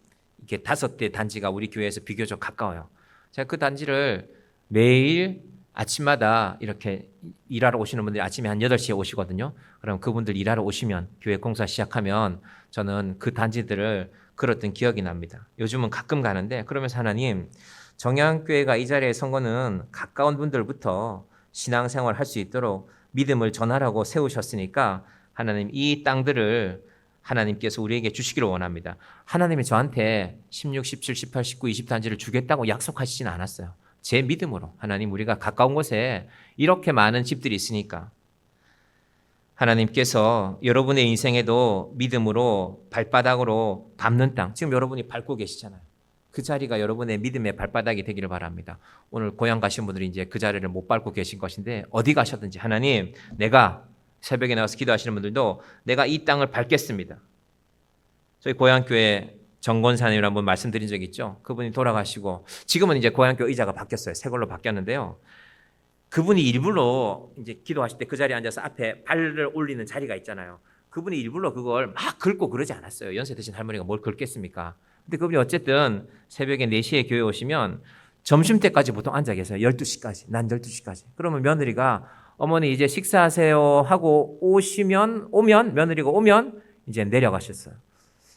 이렇게 5개 단지가 우리 교회에서 비교적 가까워요. 제가 그 단지를 매일 아침마다 이렇게 일하러 오시는 분들이 아침에 한 8시에 오시거든요. 그럼 그분들 일하러 오시면 교회 공사 시작하면 저는 그 단지들을 걸었던 기억이 납니다. 요즘은 가끔 가는데 그러면서 하나님 정의한교회가 이 자리에 선 거는 가까운 분들부터 신앙생활 할 수 있도록 믿음을 전하라고 세우셨으니까 하나님 이 땅들을 하나님께서 우리에게 주시기를 원합니다. 하나님이 저한테 16, 17, 18, 19, 20 단지를 주겠다고 약속하시진 않았어요. 제 믿음으로 하나님 우리가 가까운 곳에 이렇게 많은 집들이 있으니까 하나님께서 여러분의 인생에도 믿음으로 발바닥으로 밟는 땅, 지금 여러분이 밟고 계시잖아요. 그 자리가 여러분의 믿음의 발바닥이 되기를 바랍니다. 오늘 고향 가신 분들이 이제 그 자리를 못 밟고 계신 것인데 어디 가셨든지 하나님 내가 새벽에 나와서 기도하시는 분들도 내가 이 땅을 밟겠습니다. 저희 고향교회 정권사님을 한번 말씀드린 적이 있죠. 그분이 돌아가시고 지금은 이제 고향교회 의자가 바뀌었어요. 새 걸로 바뀌었는데요. 그분이 일부러 이제 기도하실 때 그 자리에 앉아서 앞에 발을 올리는 자리가 있잖아요. 그분이 일부러 그걸 막 긁고 그러지 않았어요. 연세 드신 할머니가 뭘 긁겠습니까? 근데 그분이 어쨌든 새벽에 4시에 교회 오시면 점심때까지 보통 앉아 계세요. 12시까지. 난 12시까지. 그러면 며느리가 어머니 이제 식사하세요 하고 며느리가 오면 이제 내려가셨어요.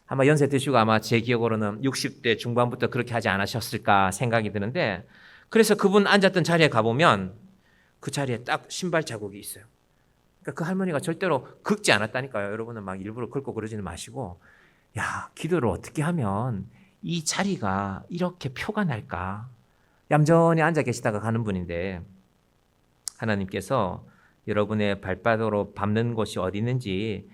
아마 연세 드시고 아마 제 기억으로는 60대 중반부터 그렇게 하지 않으셨을까 생각이 드는데, 그래서 그분 앉았던 자리에 가보면 그 자리에 딱 신발 자국이 있어요. 그러니까 그 할머니가 절대로 긁지 않았다니까요. 여러분은 막 일부러 긁고 그러지는 마시고, 야, 기도를 어떻게 하면 이 자리가 이렇게 표가 날까? 얌전히 앉아 계시다가 가는 분인데, 하나님께서 여러분의 발바닥으로 밟는 곳이 어디든지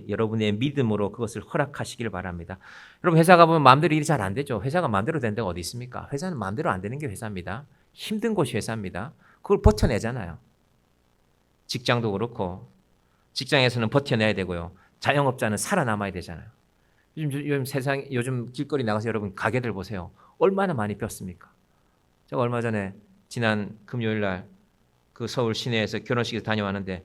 여러분의 믿음으로 그것을 허락하시길 바랍니다. 여러분, 회사 가보면 마음대로 일이 잘 안 되죠. 회사가 마음대로 되는 데가 어디 있습니까? 회사는 마음대로 안 되는 게 회사입니다. 힘든 곳이 회사입니다. 그걸 버텨내잖아요. 직장도 그렇고, 직장에서는 버텨내야 되고요. 자영업자는 살아남아야 되잖아요. 요즘 길거리 나가서 여러분 가게들 보세요. 얼마나 많이 폈습니까? 제가 얼마 전에 지난 금요일 날 그 서울 시내에서 결혼식에서 다녀왔는데,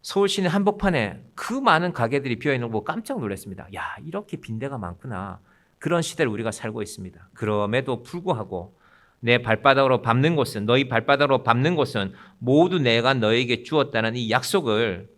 서울 시내 한복판에 그 많은 가게들이 비어있는 거 보고 깜짝 놀랐습니다. 야, 이렇게 빈대가 많구나. 그런 시대를 우리가 살고 있습니다. 그럼에도 불구하고 내 발바닥으로 밟는 곳은, 너희 발바닥으로 밟는 곳은 모두 내가 너에게 주었다는 이 약속을,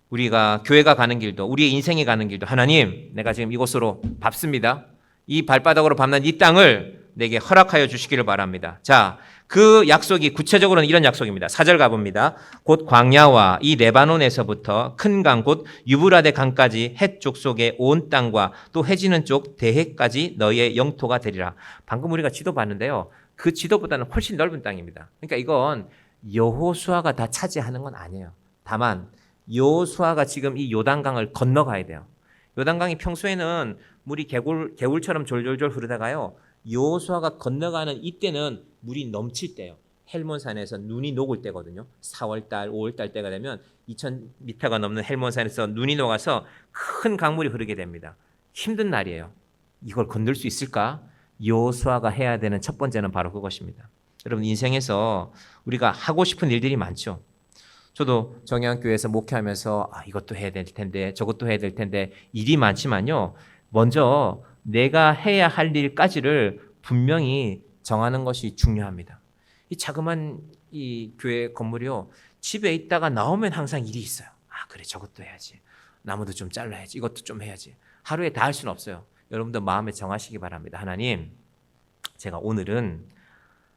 우리가 교회가 가는 길도, 우리의 인생이 가는 길도, 하나님, 내가 지금 이곳으로 밟습니다. 이 발바닥으로 밟는 이 땅을 내게 허락하여 주시기를 바랍니다. 자, 그 약속이 구체적으로는 이런 약속입니다. 4절 가봅니다. 곧 광야와 이 레바논에서부터 큰 강 곧 유브라데 강까지 해쪽 속의 온 땅과 또 해지는 쪽 대해까지 너희의 영토가 되리라. 방금 우리가 지도 봤는데요. 그 지도보다는 훨씬 넓은 땅입니다. 그러니까 이건 여호수아가 다 차지하는 건 아니에요. 다만 여호수아가 지금 이 요단강을 건너가야 돼요. 요단강이 평소에는 물이 개울처럼 졸졸졸 흐르다가요, 여호수아가 건너가는 이때는 물이 넘칠 때예요. 헬몬산에서 눈이 녹을 때거든요. 4월달, 5월달 때가 되면 2000m가 넘는 헬몬산에서 눈이 녹아서 큰 강물이 흐르게 됩니다. 힘든 날이에요. 이걸 건널 수 있을까? 여호수아가 해야 되는 첫 번째는 바로 그것입니다. 여러분, 인생에서 우리가 하고 싶은 일들이 많죠. 저도 정양교회에서 목회하면서 이것도 해야 될 텐데 저것도 해야 될 텐데 일이 많지만요, 먼저 내가 해야 할 일까지를 분명히 정하는 것이 중요합니다. 이 자그만 이 교회 건물이요, 집에 있다가 나오면 항상 일이 있어요. 그래, 저것도 해야지, 나무도 좀 잘라야지, 이것도 좀 해야지. 하루에 다 할 수는 없어요. 여러분도 마음에 정하시기 바랍니다. 하나님, 제가 오늘은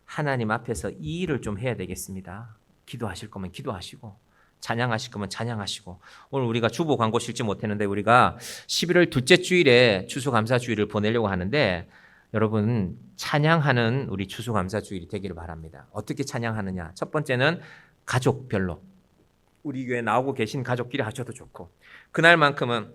하나님 앞에서 이 일을 좀 해야 되겠습니다. 기도하실 거면 기도하시고, 찬양하실 거면 찬양하시고. 오늘 우리가 주보 광고 실지 못했는데 우리가 11월 둘째 주일에 추수감사주일을 보내려고 하는데, 여러분, 찬양하는 우리 추수감사주일이 되기를 바랍니다. 어떻게 찬양하느냐? 첫 번째는 가족별로, 우리 교회 나오고 계신 가족끼리 하셔도 좋고, 그날만큼은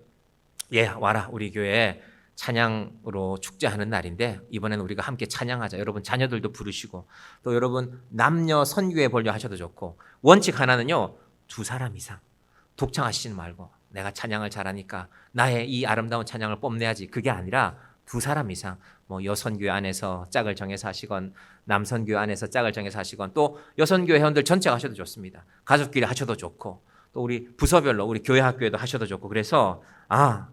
와라, 우리 교회에 찬양으로 축제하는 날인데 이번에는 우리가 함께 찬양하자. 여러분 자녀들도 부르시고, 또 여러분 남녀 선교회 보려 하셔도 좋고, 원칙 하나는요, 2사람 이상 독창하시지 말고, 내가 찬양을 잘하니까 나의 이 아름다운 찬양을 뽐내야지, 그게 아니라 2사람 이상, 뭐 여선교회 안에서 짝을 정해서 하시건 남선교회 안에서 짝을 정해서 하시건, 또 여선교회 회원들 전체가 하셔도 좋습니다. 가족끼리 하셔도 좋고, 또 우리 부서별로 우리 교회 학교에도 하셔도 좋고. 그래서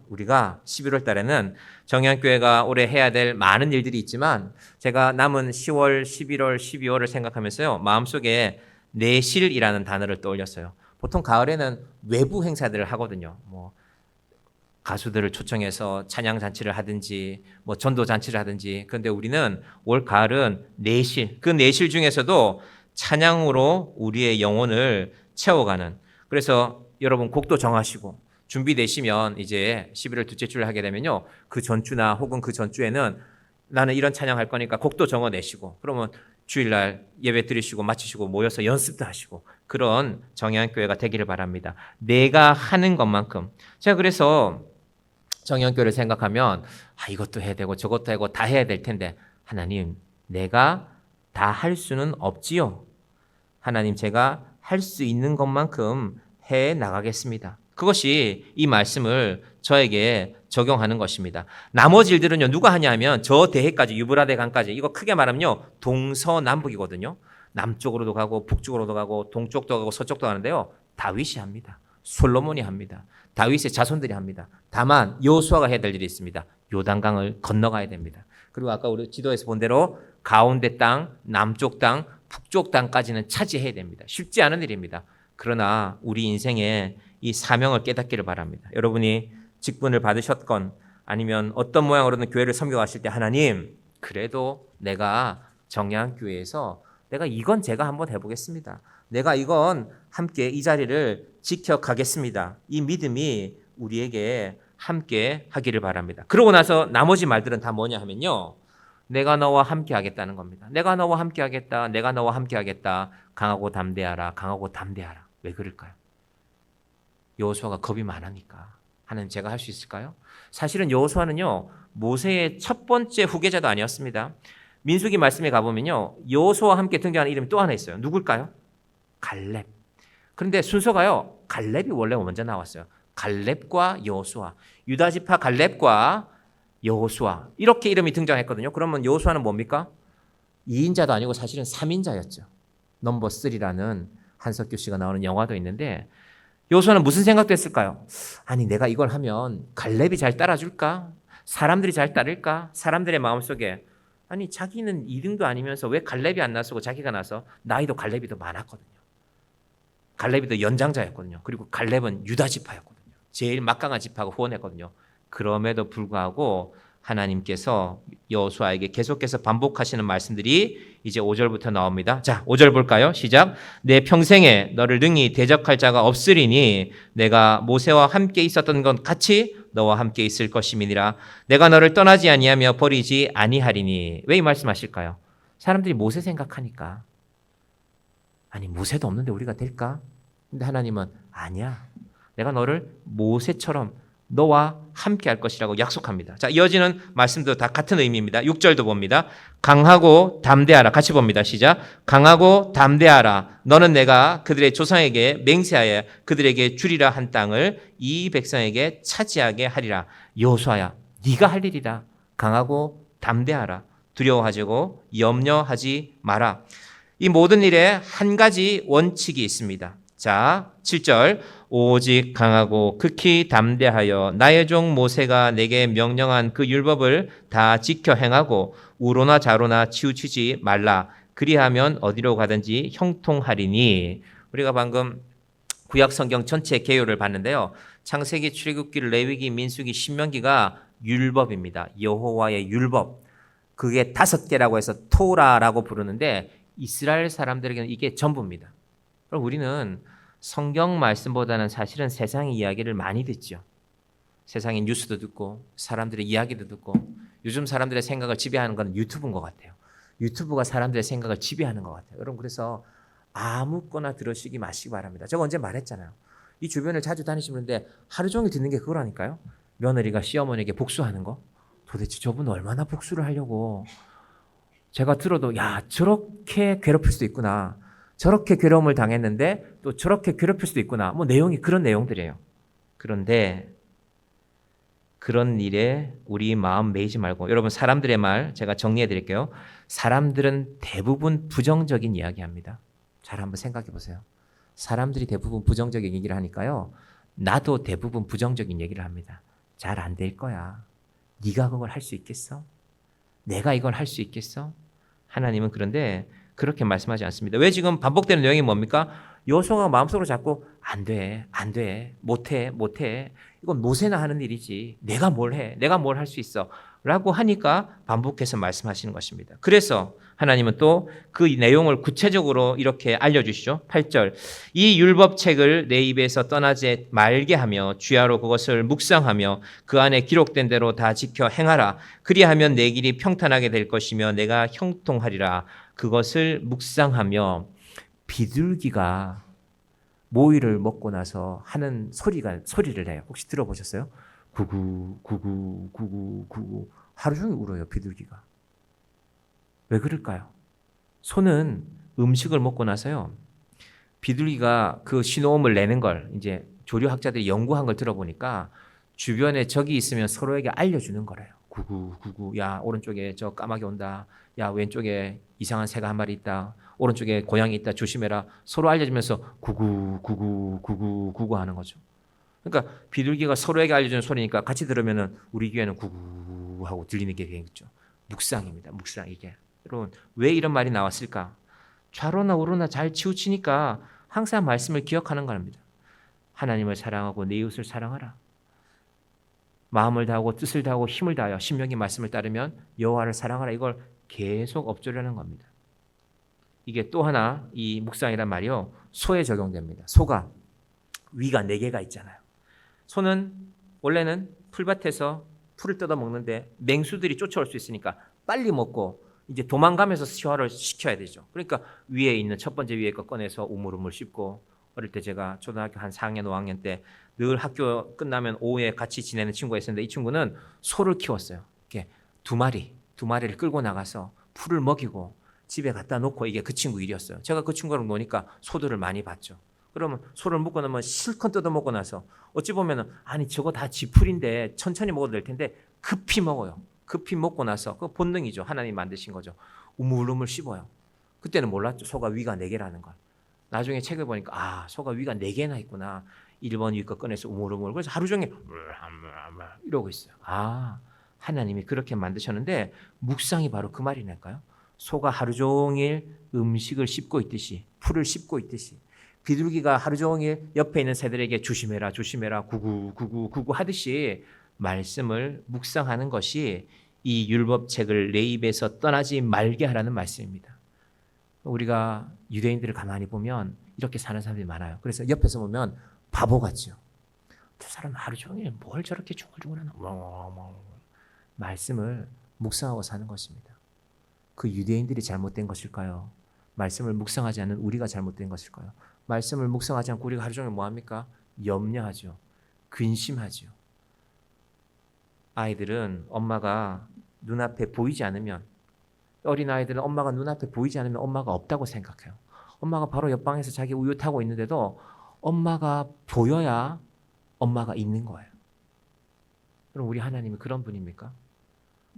우리가 11월 달에는 정양교회가 올해 해야 될 많은 일들이 있지만, 제가 남은 10월, 11월, 12월을 생각하면서요, 마음속에 내실이라는 단어를 떠올렸어요. 보통 가을에는 외부 행사들을 하거든요. 뭐 가수들을 초청해서 찬양 잔치를 하든지 뭐 전도 잔치를 하든지. 그런데 우리는 올 가을은 내실, 그 내실 중에서도 찬양으로 우리의 영혼을 채워가는, 그래서 여러분 곡도 정하시고 준비되시면 이제 11월 둘째 주를 하게 되면요, 그 전주나 혹은 그 전주에는 나는 이런 찬양할 거니까 곡도 적어내시고, 그러면 주일날 예배 드리시고 마치시고 모여서 연습도 하시고, 그런 정양교회가 되기를 바랍니다. 내가 하는 것만큼. 제가 그래서 정양교회를 생각하면 이것도 해야 되고 저것도 하고 다 해야 될 텐데, 하나님, 내가 다 할 수는 없지요. 하나님, 제가 할 수 있는 것만큼 해 나가겠습니다. 그것이 이 말씀을 저에게 적용하는 것입니다. 나머지 일들은요, 누가 하냐면 저 대해까지, 유브라데 강까지, 이거 크게 말하면요, 동서남북이거든요. 남쪽으로도 가고 북쪽으로도 가고 동쪽도 가고 서쪽도 가는데요, 다윗이 합니다. 솔로몬이 합니다. 다윗의 자손들이 합니다. 다만 여호수아가 해야 될 일이 있습니다. 요단강을 건너가야 됩니다. 그리고 아까 우리 지도에서 본 대로 가운데 땅, 남쪽 땅, 북쪽 땅까지는 차지해야 됩니다. 쉽지 않은 일입니다. 그러나 우리 인생에 이 사명을 깨닫기를 바랍니다. 여러분이 직분을 받으셨건 아니면 어떤 모양으로든 교회를 섬겨가실 때 하나님, 그래도 내가 정양교회에서 내가 이건 제가 한번 해보겠습니다. 내가 이건 함께 이 자리를 지켜가겠습니다. 이 믿음이 우리에게 함께 하기를 바랍니다. 그러고 나서 나머지 말들은 다 뭐냐 하면요. 내가 너와 함께 하겠다는 겁니다. 내가 너와 함께 하겠다. 내가 너와 함께 하겠다. 강하고 담대하라. 강하고 담대하라. 왜 그럴까요? 여호수아가 겁이 많으니까. 하나님 제가 할 수 있을까요? 사실은 여호수아는요. 모세의 첫 번째 후계자도 아니었습니다. 민수기 말씀에 가보면요. 여호수아와 함께 등장하는 이름이 또 하나 있어요. 누굴까요? 갈렙. 그런데 순서가요. 갈렙이 원래 먼저 나왔어요. 갈렙과 여호수아. 유다 지파 갈렙과 여호수아. 이렇게 이름이 등장했거든요. 그러면 여호수아는 뭡니까? 2인자도 아니고 사실은 3인자였죠. 넘버 3라는 한석규 씨가 나오는 영화도 있는데 여호수아는 무슨 생각도 했을까요? 아니 내가 이걸 하면 갈렙이 잘 따라줄까? 사람들이 잘 따를까? 사람들의 마음속에 아니 자기는 2등도 아니면서 왜 갈렙이 안 나서고 자기가 나서 나이도 갈렙이 더 많았거든요. 갈렙이 더 연장자였거든요. 그리고 갈렙은 유다 지파였거든요. 제일 막강한 지파가 후원했거든요. 그럼에도 불구하고 하나님께서 여호수아에게 계속해서 반복하시는 말씀들이 이제 5절부터 나옵니다. 자, 5절 볼까요? 시작. 내 평생에 너를 능히 대적할 자가 없으리니 내가 모세와 함께 있었던 것 같이 너와 함께 있을 것임이니라. 내가 너를 떠나지 아니하며 버리지 아니하리니. 왜 이 말씀하실까요? 사람들이 모세 생각하니까. 아니 모세도 없는데 우리가 될까? 근데 하나님은 아니야. 내가 너를 모세처럼 너와 함께 할 것이라고 약속합니다. 자, 이어지는 말씀도 다 같은 의미입니다. 6절도 봅니다. 강하고 담대하라. 같이 봅니다. 시작. 강하고 담대하라. 너는 내가 그들의 조상에게 맹세하여 그들에게 주리라 한 땅을 이 백성에게 차지하게 하리라. 여호수아야, 네가 할 일이다. 강하고 담대하라. 두려워하지고 염려하지 마라. 이 모든 일에 한 가지 원칙이 있습니다. 자, 7절. 오직 강하고 극히 담대하여 나의 종 모세가 내게 명령한 그 율법을 다 지켜 행하고 우로나 좌로나 치우치지 말라. 그리하면 어디로 가든지 형통하리니. 우리가 방금 구약 성경 전체 개요를 봤는데요. 창세기, 출애굽기, 레위기, 민수기, 신명기가 율법입니다. 여호와의 율법. 그게 5개라고 해서 토라라고 부르는데 이스라엘 사람들에게는 이게 전부입니다. 그럼 우리는 성경 말씀보다는 사실은 세상의 이야기를 많이 듣죠. 세상의 뉴스도 듣고 사람들의 이야기도 듣고 요즘 사람들의 생각을 지배하는 건 유튜브인 것 같아요. 유튜브가 사람들의 생각을 지배하는 것 같아요. 여러분 그래서 아무거나 들으시기 마시기 바랍니다. 제가 언제 말했잖아요. 이 주변을 자주 다니시는데 하루 종일 듣는 게 그거라니까요. 며느리가 시어머니에게 복수하는 거. 도대체 저분 얼마나 복수를 하려고. 제가 들어도 야 저렇게 괴롭힐 수도 있구나. 저렇게 괴로움을 당했는데 또 저렇게 괴롭힐 수도 있구나. 뭐 내용이 그런 내용들이에요. 그런데 그런 일에 우리 마음 매이지 말고 여러분 사람들의 말 제가 정리해 드릴게요. 사람들은 대부분 부정적인 이야기합니다. 잘 한번 생각해 보세요. 사람들이 대부분 부정적인 얘기를 하니까요. 나도 대부분 부정적인 얘기를 합니다. 잘 안 될 거야. 네가 그걸 할 수 있겠어? 내가 이걸 할 수 있겠어? 하나님은 그런데 그렇게 말씀하지 않습니다. 왜 지금 반복되는 내용이 뭡니까? 여호수아가 마음속으로 자꾸 안 돼, 안 돼, 못해, 못해. 이건 모세나 하는 일이지. 내가 뭘 해? 내가 뭘 할 수 있어? 라고 하니까 반복해서 말씀하시는 것입니다. 그래서 하나님은 또 그 내용을 구체적으로 이렇게 알려주시죠. 8절. 이 율법책을 내 입에서 떠나지 말게 하며 주야로 그것을 묵상하며 그 안에 기록된 대로 다 지켜 행하라. 그리하면 내 길이 평탄하게 될 것이며 내가 형통하리라. 그것을 묵상하며 비둘기가 모이를 먹고 나서 하는 소리를 해요. 혹시 들어보셨어요? 구구 구구 구구 구구 하루 종일 울어요. 비둘기가. 왜 그럴까요? 소는 음식을 먹고 나서요. 비둘기가 그 신호음을 내는 걸 이제 조류학자들이 연구한 걸 들어보니까 주변에 적이 있으면 서로에게 알려주는 거래요. 구구 야 오른쪽에 저 까마귀 온다. 야 왼쪽에 이상한 새가 한 마리 있다. 오른쪽에 고양이 있다. 조심해라. 서로 알려주면서 구구 하는 거죠. 그러니까 비둘기가 서로에게 알려주는 소리니까 같이 들으면은 우리 귀에는 구구 하고 들리는 게 되겠죠. 묵상입니다. 묵상 이게. 여러분 왜 이런 말이 나왔을까? 좌로나 우로나 잘 치우치니까 항상 말씀을 기억하는 겁니다. 하나님을 사랑하고 내 이웃을 사랑하라. 마음을 다하고 뜻을 다하고 힘을 다하여 신명기 말씀을 따르면 여호와를 사랑하라. 이걸 계속 엎조려는 겁니다. 이게 또 하나 이 묵상이란 말이요. 소에 적용됩니다. 소가 위가 4개가 있잖아요. 소는 원래는 풀밭에서 풀을 뜯어 먹는데 맹수들이 쫓아올 수 있으니까 빨리 먹고 이제 도망가면서 소화를 시켜야 되죠. 그러니까 위에 있는 첫 번째 위에 거 꺼내서 우물우물 씹고 어릴 때 제가 초등학교 한 4학년 5학년 때 늘 학교 끝나면 오후에 같이 지내는 친구가 있었는데 이 친구는 소를 키웠어요. 이렇게 두 마리를 끌고 나가서 풀을 먹이고 집에 갖다 놓고 이게 그 친구 일이었어요. 제가 그 친구랑 노니까 소들을 많이 봤죠. 그러면 소를 묶어 놓으면 실컷 뜯어 먹고 나서 어찌 보면은 아니 저거 다 지 풀인데 천천히 먹어도 될 텐데 급히 먹어요. 급히 먹고 나서 그 본능이죠. 하나님 만드신 거죠. 우물우물 씹어요. 그때는 몰랐죠. 소가 위가 4개라는 걸. 나중에 책을 보니까 아 소가 위가 4개나 있구나. 1번 위 거 꺼내서 우물우물. 그래서 하루 종일 이러고 있어요. 아 하나님이 그렇게 만드셨는데 묵상이 바로 그 말이랄까요? 소가 하루 종일 음식을 씹고 있듯이 풀을 씹고 있듯이 비둘기가 하루 종일 옆에 있는 새들에게 조심해라 조심해라 구구 하듯이 말씀을 묵상하는 것이 이 율법책을 내 입에서 떠나지 말게 하라는 말씀입니다. 우리가 유대인들을 가만히 보면 이렇게 사는 사람들이 많아요. 그래서 옆에서 보면 바보 같죠. 저 사람 하루 종일 뭘 저렇게 중얼중얼하나. 말씀을 묵상하고 사는 것입니다. 그 유대인들이 잘못된 것일까요? 말씀을 묵상하지 않는 우리가 잘못된 것일까요? 말씀을 묵상하지 않고 우리가 하루 종일 뭐합니까? 염려하죠. 근심하죠. 아이들은 엄마가 눈앞에 보이지 않으면 어린아이들은 엄마가 눈앞에 보이지 않으면 엄마가 없다고 생각해요. 엄마가 바로 옆방에서 자기 우유 타고 있는데도 엄마가 보여야 엄마가 있는 거예요. 그럼 우리 하나님이 그런 분입니까?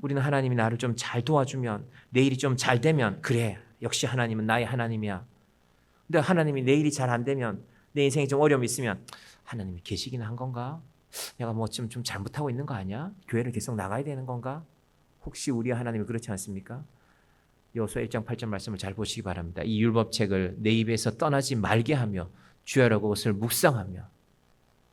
우리는 하나님이 나를 좀 잘 도와주면 내일이 좀 잘 되면 그래 역시 하나님은 나의 하나님이야. 근데 하나님이 내일이 잘 안 되면 내 인생에 좀 어려움이 있으면 하나님이 계시긴 한 건가? 내가 뭐 좀 잘못하고 있는 거 아니야? 교회를 계속 나가야 되는 건가? 혹시 우리 하나님이 그렇지 않습니까? 여호수아 1장 8절 말씀을 잘 보시기 바랍니다. 이 율법책을 내 입에서 떠나지 말게 하며 주야라고 그것을 묵상하며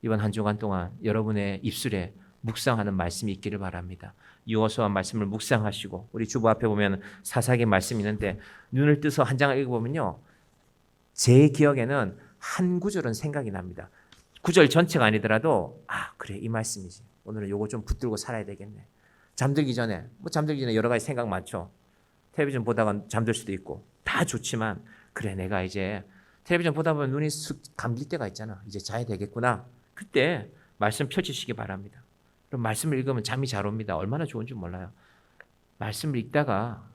이번 한 주간 동안 여러분의 입술에 묵상하는 말씀이 있기를 바랍니다. 여호수아 말씀을 묵상하시고 우리 주보 앞에 보면 사사기 말씀이 있는데 눈을 뜨서 한 장을 읽어보면요. 제 기억에는 한 구절은 생각이 납니다. 구절 전체가 아니더라도 아 그래 이 말씀이지. 오늘은 요거 좀 붙들고 살아야 되겠네. 잠들기 전에 여러 가지 생각 많죠. 텔레비전 보다가 잠들 수도 있고 다 좋지만 그래 내가 이제 텔레비전 보다 보면 눈이 쑥 감길 때가 있잖아. 이제 자야 되겠구나. 그때 말씀 펼치시기 바랍니다. 그럼 말씀을 읽으면 잠이 잘 옵니다. 얼마나 좋은지 몰라요. 말씀을 읽다가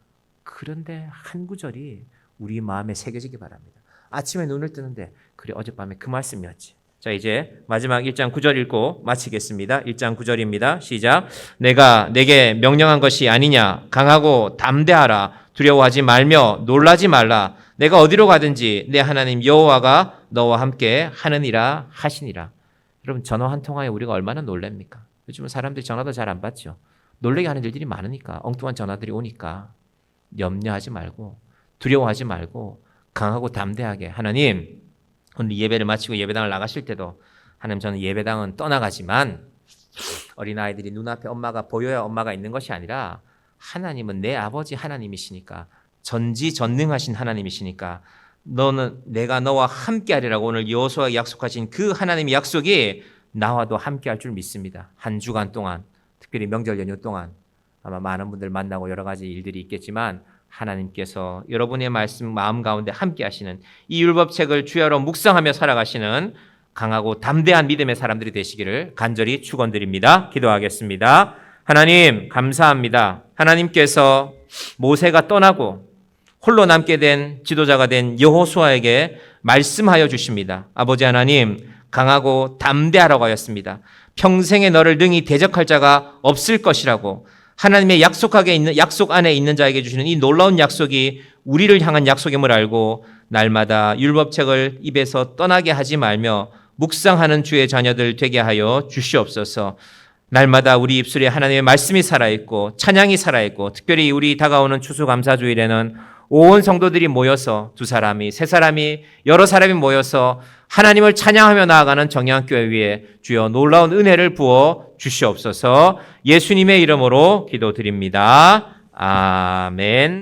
그런데 한 구절이 우리 마음에 새겨지기 바랍니다. 아침에 눈을 뜨는데 그래 어젯밤에 그 말씀이었지. 자 이제 마지막 1장 9절 읽고 마치겠습니다. 1장 9절입니다. 시작. 내가 내게 명령한 것이 아니냐. 강하고 담대하라. 두려워하지 말며 놀라지 말라. 내가 어디로 가든지 내 하나님 여호와가 너와 함께 하느니라 하시니라. 여러분 전화 한 통화에 우리가 얼마나 놀랍니까? 요즘은 사람들이 전화도 잘 안 받죠. 놀래게 하는 일들이 많으니까 엉뚱한 전화들이 오니까 염려하지 말고 두려워하지 말고 강하고 담대하게 하나님 오늘 예배를 마치고 예배당을 나가실 때도 하나님 저는 예배당은 떠나가지만 어린아이들이 눈앞에 엄마가 보여야 엄마가 있는 것이 아니라 하나님은 내 아버지 하나님이시니까 전지전능하신 하나님이시니까 너는 내가 너와 함께하리라고 오늘 여호수아가 약속하신 그 하나님의 약속이 나와도 함께할 줄 믿습니다. 한 주간 동안 특별히 명절 연휴 동안 아마 많은 분들 만나고 여러 가지 일들이 있겠지만 하나님께서 여러분의 말씀 마음 가운데 함께 하시는 이 율법책을 주야로 묵상하며 살아가시는 강하고 담대한 믿음의 사람들이 되시기를 간절히 축원드립니다. 기도하겠습니다. 하나님 감사합니다. 하나님께서 모세가 떠나고 홀로 남게 된 지도자가 된 여호수아에게 말씀하여 주십니다. 아버지 하나님 강하고 담대하라고 하였습니다. 평생에 너를 능히 대적할 자가 없을 것이라고 하나님의 약속 안에 있는 자에게 주시는 이 놀라운 약속이 우리를 향한 약속임을 알고 날마다 율법책을 입에서 떠나게 하지 말며 묵상하는 주의 자녀들 되게 하여 주시옵소서. 날마다 우리 입술에 하나님의 말씀이 살아있고 찬양이 살아있고, 특별히 우리 다가오는 추수감사주일에는 온 성도들이 모여서 두 사람이, 세 사람이, 여러 사람이 모여서 하나님을 찬양하며 나아가는 정양교회 위에 주여 놀라운 은혜를 부어 주시옵소서. 예수님의 이름으로 기도드립니다. 아멘.